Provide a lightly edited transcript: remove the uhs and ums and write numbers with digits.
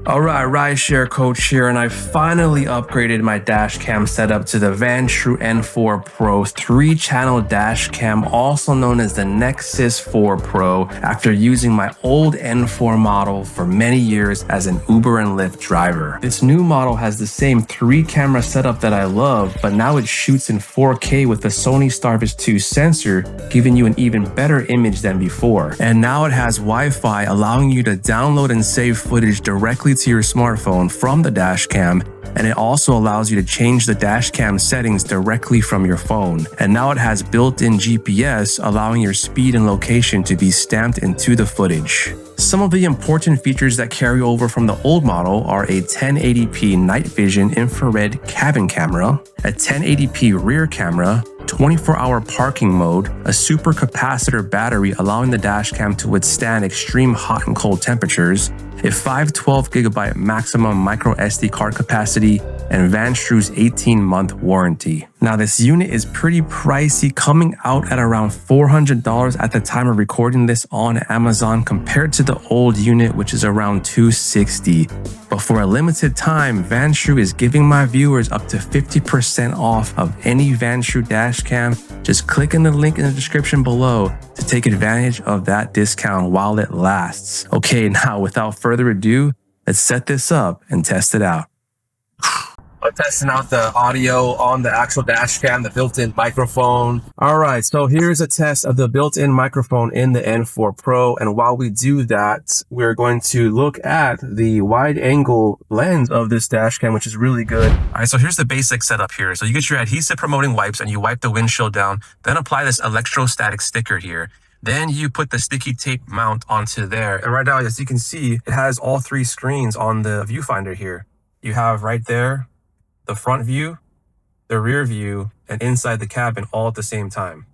Alright, Rideshare Coach here, and I finally upgraded my dashcam setup to the Vantrue N4 Pro 3-channel dashcam, also known as the Nexus 4 Pro, after using my old N4 model for many years as an Uber and Lyft driver. This new model has the same 3-camera setup that I love, but now it shoots in 4K with the Sony Starvis 2 sensor, giving you an even better image than before. And now it has Wi-Fi, allowing you to download and save footage directly to your smartphone from the dashcam, and it also allows you to change the dashcam settings directly from your phone. And now it has built-in GPS, allowing your speed and location to be stamped into the footage. Some of the important features that carry over from the old model are a 1080p night vision infrared cabin camera, a 1080p rear camera, 24-hour parking mode, a super capacitor battery allowing the dashcam to withstand extreme hot and cold temperatures, a 512GB maximum micro SD card capacity, and Vantrue's 18-month warranty. Now, this unit is pretty pricey, coming out at around $400 at the time of recording this on Amazon compared to the old unit, which is around $260. But for a limited time, Vantrue is giving my viewers up to 50% off of any Vantrue dashcam. Just click in the link in the description below to take advantage of that discount while it lasts. Okay, now without further ado, let's set this up and test it out. I'm testing out the audio on the actual dashcam, the built-in microphone. All right, so here's a test of the built-in microphone in the N4 Pro. And while we do that, we're going to look at the wide angle lens of this dashcam, which is really good. All right, so here's the basic setup here. So you get your adhesive promoting wipes and you wipe the windshield down, then apply this electrostatic sticker here. Then you put the sticky tape mount onto there. And right now, as you can see, it has all 3 screens on the viewfinder here. You have right there the front view, the rear view, and inside the cabin all at the same time.